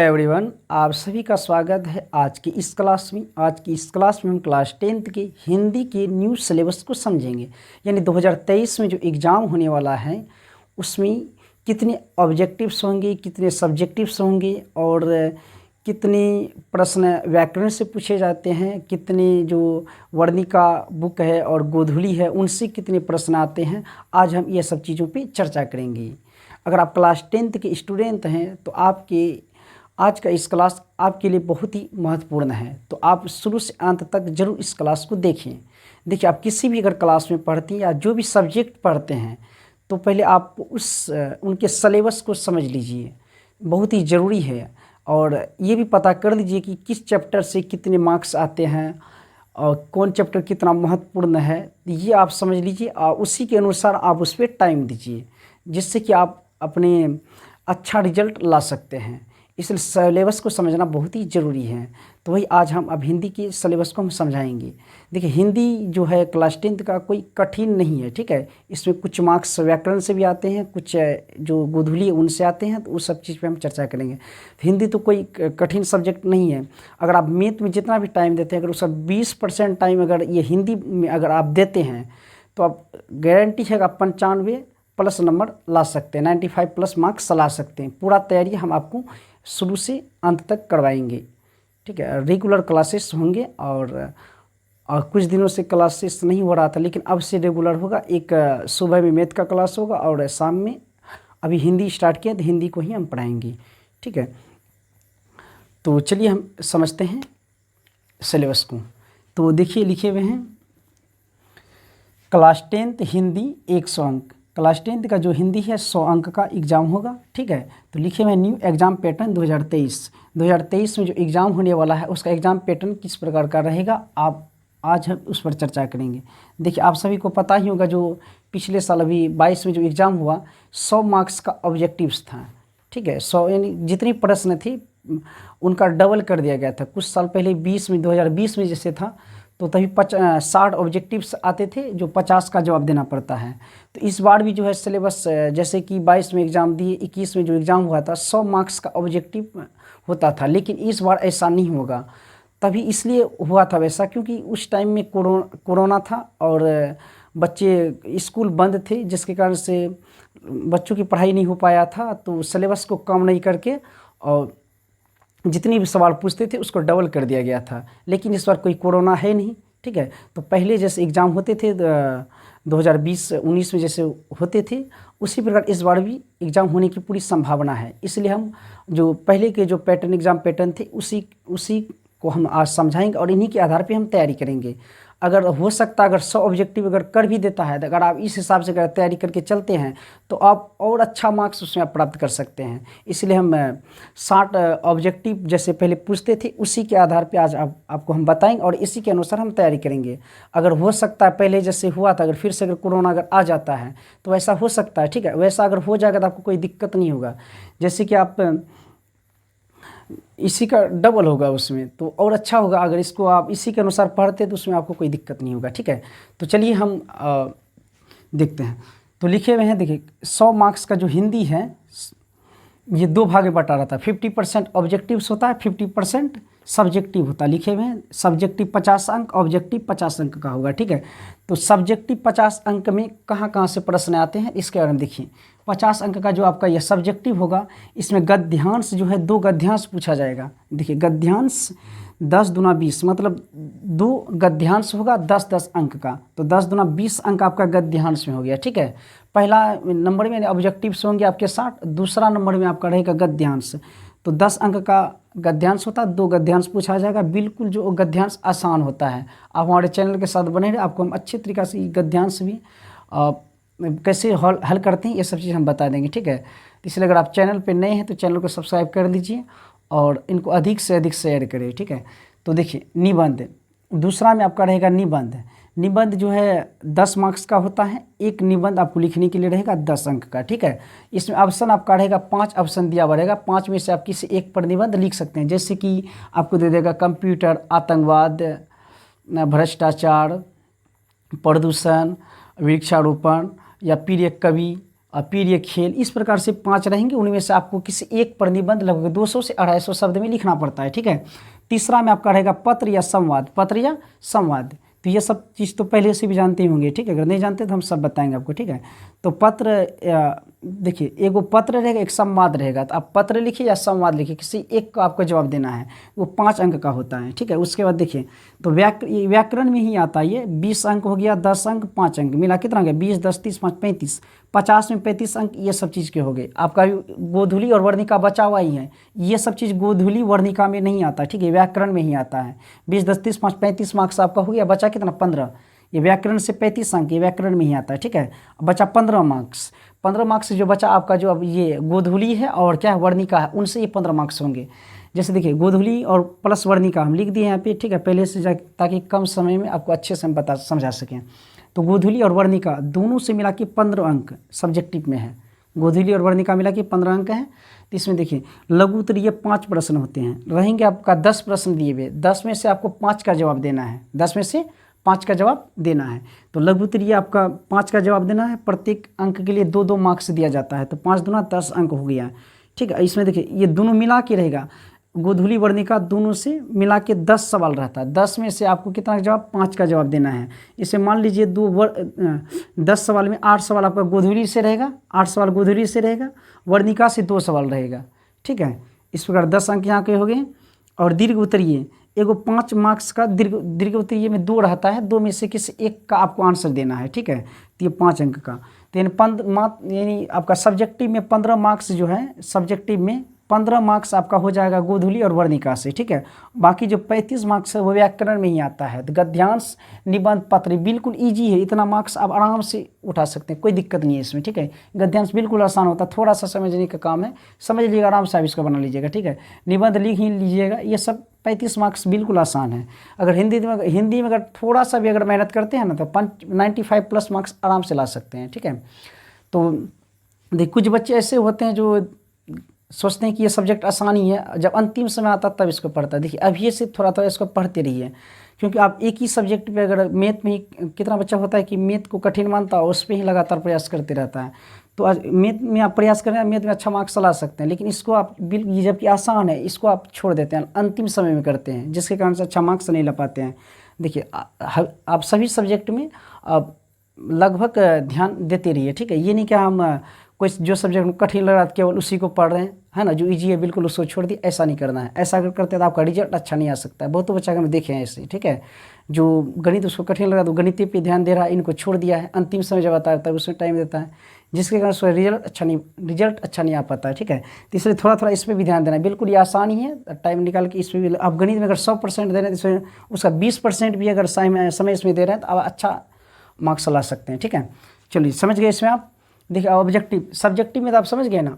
Everyone, आप सभी का स्वागत है आज की इस क्लास में। आज की इस क्लास में हम क्लास 10th के हिंदी के न्यू सिलेबस को समझेंगे। यानी 2023 में जो एग्ज़ाम होने वाला है उसमें कितने ऑब्जेक्टिव्स होंगे, कितने सब्जेक्टिव्स होंगे और कितने प्रश्न व्याकरण से पूछे जाते हैं, कितने जो वर्णिका बुक है और गोधुली है उनसे कितने प्रश्न आते हैं। आज हम ये सब चीज़ों पे चर्चा करेंगे। अगर आप क्लास 10th के स्टूडेंट हैं तो आपके आज का इस क्लास आपके लिए बहुत ही महत्वपूर्ण है, तो आप शुरू से अंत तक जरूर इस क्लास को देखें। देखिए, आप किसी भी अगर क्लास में पढ़ते हैं या जो भी सब्जेक्ट पढ़ते हैं तो पहले आप उनके सिलेबस को समझ लीजिए, बहुत ही ज़रूरी है। और ये भी पता कर लीजिए कि किस चैप्टर से कितने मार्क्स आते हैं और कौन चैप्टर कितना महत्वपूर्ण है, ये आप समझ लीजिए और उसी के अनुसार आप उस पर टाइम दीजिए, जिससे कि आप अपने अच्छा रिजल्ट ला सकते हैं। इसलिए सिलेबस को समझना बहुत ही ज़रूरी है। तो वही आज हम अब हिंदी के सिलेबस को हम समझाएंगे। देखिए, हिंदी जो है क्लास 10th का कोई कठिन नहीं है, ठीक है। इसमें कुछ मार्क्स व्याकरण से भी आते हैं, कुछ जो गोधुली है उनसे आते हैं, तो उस सब चीज़ पे हम चर्चा करेंगे। हिंदी तो कोई कठिन सब्जेक्ट नहीं है। अगर आप मैथ में जितना भी टाइम देते हैं, अगर उसका 20% टाइम अगर ये हिंदी में अगर आप देते हैं तो आप गारंटी है कि आप 95+ नंबर ला सकते हैं, 95+ मार्क्स ला सकते हैं। पूरा तैयारी हम आपको शुरू से अंत तक करवाएंगे, ठीक है। रेगुलर क्लासेस होंगे और कुछ दिनों से क्लासेस नहीं हो रहा था, लेकिन अब से रेगुलर होगा। एक सुबह में मैथ का क्लास होगा और शाम में अभी हिंदी स्टार्ट किया तो हिंदी को ही हम पढ़ाएंगे, ठीक है। तो चलिए हम समझते हैं सिलेबस को। तो देखिए, लिखे हुए हैं क्लास 10th हिंदी 100 अंक। क्लास 10th का जो हिंदी है 100 अंक का एग्ज़ाम होगा, ठीक है। तो लिखे हुए न्यू एग्ज़ाम पैटर्न 2023 में जो एग्ज़ाम होने वाला है उसका एग्ज़ाम पैटर्न किस प्रकार का रहेगा, आप आज हम उस पर चर्चा करेंगे। देखिए, आप सभी को पता ही होगा जो पिछले साल अभी 22 में जो एग्ज़ाम हुआ 100 मार्क्स का ऑब्जेक्टिव्स था, ठीक है। 100 यानी जितनी प्रश्न थी उनका डबल कर दिया गया था। कुछ साल पहले 2020 में जैसे था तो तभी 60 ऑब्जेक्टिव्स आते थे जो 50 का जवाब देना पड़ता है। तो इस बार भी जो है सिलेबस जैसे कि 22 में एग्ज़ाम दिए, 21 में जो एग्ज़ाम हुआ था 100 मार्क्स का ऑब्जेक्टिव होता था, लेकिन इस बार ऐसा नहीं होगा। तभी इसलिए हुआ था वैसा क्योंकि उस टाइम में कोरोना था और बच्चे स्कूल बंद थे, जिसके कारण से बच्चों की पढ़ाई नहीं हो पाया था। तो सिलेबस को कम नहीं करके और जितनी भी सवाल पूछते थे उसको डबल कर दिया गया था। लेकिन इस बार कोई कोरोना है नहीं, ठीक है। तो पहले जैसे एग्ज़ाम होते थे 2020-19 में जैसे होते थे, उसी प्रकार इस बार भी एग्ज़ाम होने की पूरी संभावना है। इसलिए हम जो पहले के जो एग्ज़ाम पैटर्न थे उसी को हम आज समझाएंगे और इन्हीं के आधार पर हम तैयारी करेंगे। अगर हो सकता है अगर 100 ऑब्जेक्टिव अगर कर भी देता है, तो अगर आप इस हिसाब से अगर तैयारी करके चलते हैं तो आप और अच्छा मार्क्स उसमें आप प्राप्त कर सकते हैं। इसलिए हम 60 ऑब्जेक्टिव जैसे पहले पूछते थे उसी के आधार पे आज आपको हम बताएंगे और इसी के अनुसार हम तैयारी करेंगे। अगर हो सकता है पहले जैसे हुआ था, अगर फिर से अगर कोरोना अगर आ जाता है तो वैसा हो सकता है, ठीक है। वैसा अगर हो जाएगा तो आपको कोई दिक्कत नहीं होगा, जैसे कि आप इसी का डबल होगा उसमें तो और अच्छा होगा। अगर इसको आप इसी के अनुसार पढ़ते तो उसमें आपको कोई दिक्कत नहीं होगा, ठीक है। तो चलिए हम देखते हैं। तो लिखे हुए हैं, देखिए 100 मार्क्स का जो हिंदी है ये 2 भाग में बटा रहता है। 50% ऑब्जेक्टिव्स होता है, 50% सब्जेक्टिव होता है। लिखे हुए हैं सब्जेक्टिव 50 अंक, ऑब्जेक्टिव 50 अंक का होगा, ठीक है। तो सब्जेक्टिव 50 अंक में कहाँ कहाँ से प्रश्न आते हैं इसके बारे में देखिए। 50 अंक का जो आपका यह सब्जेक्टिव होगा, इसमें गद्यांश जो है 2 गद्यांश पूछा जाएगा। देखिए, गद्यांश 10 दूना 20 मतलब 2 गद्यांश होगा 10-10 अंक का, तो 10 दूना 20 अंक आपका गद्यांश में हो गया, ठीक है। पहला नंबर में ऑब्जेक्टिव्स होंगे आपके 60, दूसरा नंबर में आपका रहेगा गद्यांश। तो 10 अंक का गद्यांश होता है, 2 गद्यांश पूछा जाएगा। बिल्कुल जो गद्यांश आसान होता है। आप हमारे चैनल के साथ बने रहे, आपको हम अच्छे तरीक़े से गद्यांश भी कैसे हल करते हैं ये सब चीज़ हम बता देंगे, ठीक है। तो इसलिए अगर आप चैनल पे नए हैं तो चैनल को सब्सक्राइब कर लीजिए और इनको अधिक से अधिक शेयर करें, ठीक है। तो देखिए, निबंध दूसरा में आपका रहेगा निबंध जो है 10 मार्क्स का होता है। एक निबंध आपको लिखने के लिए रहेगा 10 अंक का, ठीक है। इसमें ऑप्शन आपका रहेगा 5 ऑप्शन दिया हुआ रहेगा, 5 में से आप किसी एक पर निबंध लिख सकते हैं। जैसे कि आपको दे देगा कंप्यूटर, आतंकवाद, भ्रष्टाचार, प्रदूषण, वृक्षारोपण या प्रिय कवि, और पीरियड खेल, इस प्रकार से 5 रहेंगे। उनमें से आपको किसी एक पर निबंध लगभग 200 से 250 शब्द में लिखना पड़ता है, ठीक है। तीसरा में आपका रहेगा पत्र या संवाद, पत्र या संवाद। तो ये सब चीज़ तो पहले से भी जानते ही होंगे, ठीक है। अगर नहीं जानते तो हम सब बताएंगे आपको, ठीक है। तो पत्र, देखिए एक वो पत्र रहेगा, एक संवाद रहेगा। तो आप पत्र लिखिए या संवाद लिखिए, किसी एक का आपको जवाब देना है। वो 5 अंक का होता है, ठीक है। उसके बाद देखिए तो व्याकरण में ही आता है ये। 20 अंक हो गया, 10 अंक, 5 अंक, मिला कितना हो गया? 20, 10, 30, 5, 35, 50 में 35 अंक, ये सब चीज़ के हो गए। आपका गोधूली और वर्णिका बचा हुआ ही है। ये सब चीज़ गोधूली वर्णिका में नहीं आता, ठीक है, व्याकरण में ही आता है। 20, 10, 30, 5, 35 मार्क्स आपका हो गया। बचा कितना? 15। ये व्याकरण से 35 अंक, ये व्याकरण में ही आता है, ठीक है। बचा 15 मार्क्स। 15 मार्क्स जो बचा आपका, जो अब ये गोधूली है और क्या है, वर्णिका है, उनसे ये 15 मार्क्स होंगे। जैसे देखिए गोधूली और प्लस वर्णिका हम लिख दिए यहाँ पे, ठीक है, पहले से, ताकि कम समय में आपको अच्छे से हम समझा सकें। तो गोधूली और वर्णिका दोनों से मिला के 15 अंक सब्जेक्टिव में है। गोधूली और वर्णिका मिला के 15 अंक हैं। तो इसमें देखिए लघु उत्तरीय 5 प्रश्न होते हैं, रहेंगे आपका 10 प्रश्न दिए हुए। 10 में से आपको 5 का जवाब देना है, 10 में से 5 का जवाब देना है। तो लघु उत्तरीय आपका 5 का जवाब देना है। प्रत्येक अंक के लिए 2-2 मार्क्स दिया जाता है। तो 5 दूना 10 अंक हो गया, ठीक है। इसमें देखिए ये दोनों मिला के रहेगा, गोधूली वर्णिका दोनों से मिला के 10 सवाल रहता है। 10 में से आपको कितना जवाब? 5 का जवाब देना है। इसे मान लीजिए 10 सवाल में 8 सवाल आपका गोधूली से रहेगा, 8 सवाल गोधूली से रहेगा, वर्णिका से 2 सवाल रहेगा, ठीक है। इस प्रकार 10 अंक यहाँ के हो गए। और दीर्घ उत्तरीय एगो 5 मार्क्स का दीर्घ उत्तरीय में 2 रहता है, 2 में से किसी एक का आपको आंसर देना है, ठीक है। तो ये 5 अंक का। तो यानी आपका सब्जेक्टिव में 15 मार्क्स जो है, सब्जेक्टिव में 15 मार्क्स आपका हो जाएगा गोधूली और वर्णिका से, ठीक है। बाकी जो 35 मार्क्स है वो व्याकरण में ही आता है। तो गद्यांश, निबंध, पत्र बिल्कुल ईजी है, इतना मार्क्स आप आराम से उठा सकते हैं, कोई दिक्कत नहीं है इसमें, ठीक है। गद्यांश बिल्कुल आसान होता है, थोड़ा सा समझने का काम है, समझ लीजिएगा, आराम से आप इसको बना लीजिएगा, ठीक है। निबंध लिख ही लीजिएगा, ये सब 35 मार्क्स बिल्कुल आसान है। अगर हिंदी में अगर थोड़ा सा भी अगर मेहनत करते हैं ना तो 95 प्लस मार्क्स आराम से ला सकते हैं, ठीक है। तो देखिए कुछ बच्चे ऐसे होते हैं जो सोचते हैं कि ये सब्जेक्ट आसानी है, जब अंतिम समय आता तब इसको पढ़ता है। देखिए अभी से थोड़ा थोड़ा इसको पढ़ते रहिए, क्योंकि आप एक ही सब्जेक्ट पे अगर मैथ में ही, कितना बच्चा होता है कि मैथ को कठिन मानता है, उस पर ही लगातार प्रयास करते रहता है। तो आज मैथ में आप प्रयास करें, मैथ में अच्छा मार्क्स ला सकते हैं, लेकिन इसको आप बिल्कुल, ये जबकि आसान है, इसको आप छोड़ देते हैं, अंतिम समय में करते हैं, जिसके कारण से अच्छा मार्क्स नहीं ला पाते हैं। देखिए आप सभी सब्जेक्ट में आप लगभग ध्यान देते रहिए, ठीक है। ये नहीं कि हम कोई जो सब्जेक्ट कठिन लग रहा है केवल उसी को पढ़ रहे हैं, है ना, जो इजी है बिल्कुल उसको छोड़ दिए, ऐसा नहीं करना है। ऐसा अगर करते हैं तो आपका रिजल्ट अच्छा नहीं आ सकता है। बहुत बच्चा हम देखे हैं ऐसे, ठीक है, जो गणित उसको कठिन लग रहा है तो गणित पे ध्यान दे रहा है, इनको छोड़ दिया है, अंतिम समय जब आता है तब उसमें टाइम देता है, जिसके कारण उसका रिजल्ट अच्छा नहीं आ पाता है, ठीक है। तो इसलिए थोड़ा थोड़ा इस पर भी ध्यान देना है, बिल्कुल ये आसान ही है, टाइम निकाल के इस पर भी। आप गणित में अगर 100% दे रहे हैं तो इसमें उसका 20% भी अगर समय इसमें दे रहे हैं तो आप अच्छा मार्क्स ला सकते हैं, ठीक है। चलिए समझ गए इसमें आप। देखिए ऑब्जेक्टिव, सब्जेक्टिव में तो आप समझ गए ना।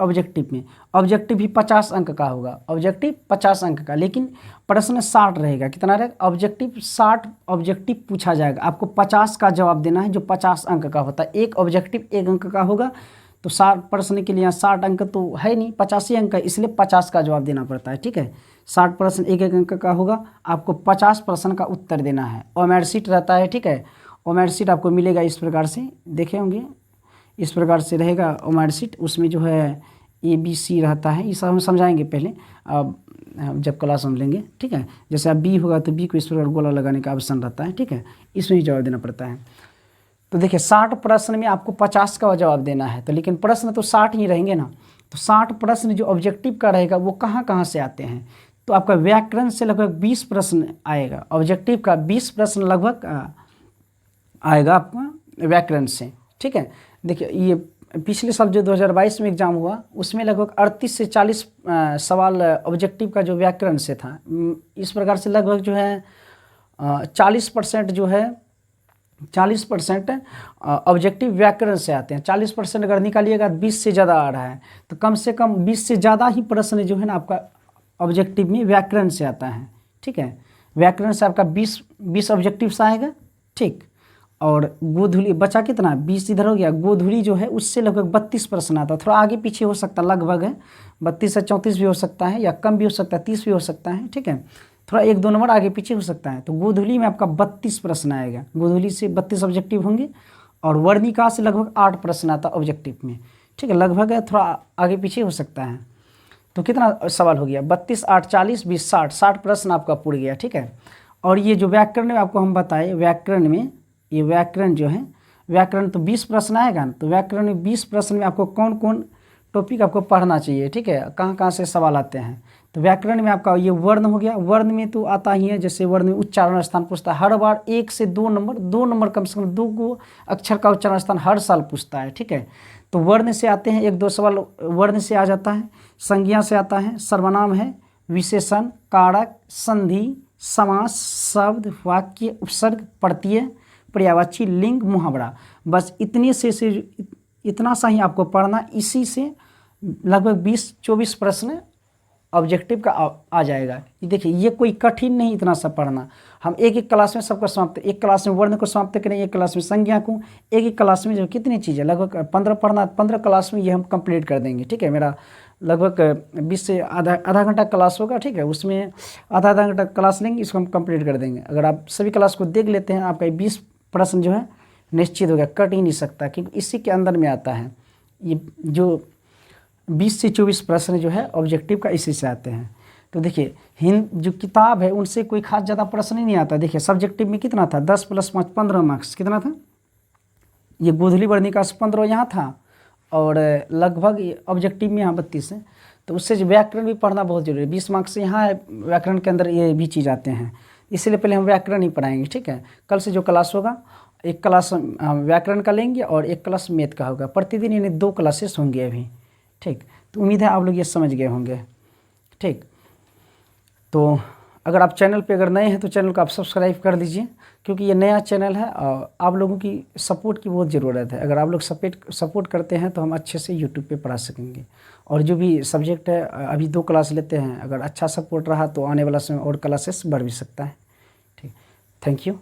ऑब्जेक्टिव भी 50 अंक का होगा, ऑब्जेक्टिव 50 अंक का, लेकिन प्रश्न 60 रहेगा। कितना रहेगा? ऑब्जेक्टिव 60 ऑब्जेक्टिव पूछा जाएगा, आपको 50 का जवाब देना है, जो 50 अंक का होता है। एक ऑब्जेक्टिव 1 अंक का होगा, तो 60 प्रश्न के लिए यहाँ 60 अंक तो है नहीं, 85 अंक है, इसलिए 50 का जवाब देना पड़ता है, ठीक है। 60 प्रश्न 1-1 अंक का होगा, आपको 50 प्रश्न का उत्तर देना है। ओमेर शीट रहता है, ठीक है। ओमेर शीट आपको मिलेगा इस प्रकार से, देखे होंगे, इस प्रकार से रहेगा ओमेर शीट। उसमें जो है ABC रहता है, ये सब हम समझाएंगे पहले, अब जब क्लास हम लेंगे, ठीक है। जैसे अब B होगा तो B को इस प्रकार गोला लगाने का ऑप्शन रहता है, ठीक है, इसमें ही जवाब देना पड़ता है। तो देखिए 60 प्रश्न में आपको 50 का जवाब देना है, तो लेकिन प्रश्न तो 60 ही रहेंगे ना। तो 60 प्रश्न जो ऑब्जेक्टिव का रहेगा वो कहाँ कहाँ से आते हैं? तो आपका व्याकरण से लगभग 20 प्रश्न आएगा, ऑब्जेक्टिव का 20 प्रश्न लगभग आएगा आपका व्याकरण से, ठीक है। देखिए ये पिछले साल जो 2022 में एग्ज़ाम हुआ उसमें लगभग 38 से 40 सवाल ऑब्जेक्टिव का जो व्याकरण से था। इस प्रकार से लगभग जो है 40% जो है 40% ऑब्जेक्टिव व्याकरण से आते हैं। 40% अगर निकालिएगा 20 से ज़्यादा आ रहा है, तो कम से कम 20 से ज़्यादा ही प्रश्न जो है ना आपका ऑब्जेक्टिव में व्याकरण से आता है, ठीक है। व्याकरण से आपका 20 ऑब्जेक्टिव से आएगा, ठीक। और गोधूली बचा कितना? 20 इधर हो गया। गोधूली जो है उससे लगभग 32 प्रश्न आता है, थोड़ा आगे पीछे हो सकता है, लगभग है 32 से 34 भी हो सकता है, या कम भी हो सकता है, 30 भी हो सकता है, ठीक है, थोड़ा 1-2 नंबर आगे पीछे हो सकता है। तो गोधूली में आपका 32 प्रश्न आएगा, गोधूली से 32 ऑब्जेक्टिव होंगे और वर्णिका से लगभग 8 प्रश्न आता ऑब्जेक्टिव में, ठीक है। लगभग है, थोड़ा आगे पीछे हो सकता है। तो कितना सवाल हो गया, 32, 8, 40, 20, 60 प्रश्न आपका पूर गया, ठीक है। और ये जो व्याकरण में आपको हम बताए, व्याकरण में ये व्याकरण जो है, व्याकरण तो 20 प्रश्न आएगा ना, तो व्याकरण में 20 प्रश्न में आपको कौन कौन टॉपिक आपको पढ़ना चाहिए, ठीक है, कहाँ कहाँ से सवाल आते हैं। तो व्याकरण में आपका ये वर्ण हो गया, वर्ण में तो आता ही है, जैसे वर्ण में उच्चारण स्थान पूछता है हर बार 1 से 2 नंबर, 2 नंबर कम से कम 2 को अक्षर का उच्चारण स्थान हर साल पूछता है, ठीक है। तो वर्ण से आते हैं 1-2 सवाल, वर्ण से आ जाता है। संज्ञा से आता है, सर्वनाम है, विशेषण, कारक, संधि, समास, शब्द, वाक्य, उपसर्ग, प्रत्यय, पर्यायवाची, लिंग, मुहावरा। बस इतने से इतना सा ही आपको पढ़ना, इसी से लगभग 20-24 प्रश्न ऑब्जेक्टिव का आ जाएगा। ये देखिए, ये कोई कठिन नहीं इतना सब पढ़ना। हम एक क्लास में सबको समाप्त, एक क्लास में वर्ण को समाप्त करें, एक क्लास में संज्ञा को, एक क्लास में जो कितनी चीज़ें, लगभग 15 पढ़ना, 15 क्लास में ये हम कंप्लीट कर देंगे, ठीक है। मेरा लगभग 20 से आधा घंटा क्लास होगा, ठीक है। उसमें आधा घंटा क्लास लेंगे, इसको हम कंप्लीट कर देंगे। अगर आप सभी क्लास को देख लेते हैं, आपका 20 प्रश्न जो है निश्चित हो गया, कट ही नहीं सकता, क्योंकि इसी के अंदर में आता है। ये जो 20 से 24 प्रश्न जो है ऑब्जेक्टिव का इसी से आते हैं। तो देखिए, हिंद जो किताब है उनसे कोई खास ज़्यादा प्रश्न ही नहीं आता। देखिए, सब्जेक्टिव में कितना था, 10 + 5 15 मार्क्स, कितना था, ये गोधली वर्णिका से 15 यहाँ था, और लगभग ऑब्जेक्टिव में यहाँ 32 है। तो उससे जो व्याकरण भी पढ़ना बहुत जरूरी है, 20 मार्क्स से यहाँ है, व्याकरण के अंदर ये भी चीज़ आते हैं, इसलिए पहले हम व्याकरण ही पढ़ाएंगे, ठीक है। कल से जो क्लास होगा, एक क्लास हम व्याकरण का लेंगे और एक क्लास मैथ का होगा। प्रतिदिन इन्हें 2 क्लासेस होंगे अभी, ठीक। तो उम्मीद है आप लोग ये समझ गए होंगे, ठीक। तो अगर आप चैनल पे अगर नए हैं तो चैनल को आप सब्सक्राइब कर दीजिए, क्योंकि ये नया चैनल है और आप लोगों की सपोर्ट की बहुत ज़रूरत है। अगर आप लोग सपोर्ट करते हैं तो हम अच्छे से यूट्यूब पे पढ़ा सकेंगे। और जो भी सब्जेक्ट है, अभी 2 क्लास लेते हैं, अगर अच्छा सपोर्ट रहा तो आने वाला समय और क्लासेस बढ़ भी सकता है, ठीक। Thank you.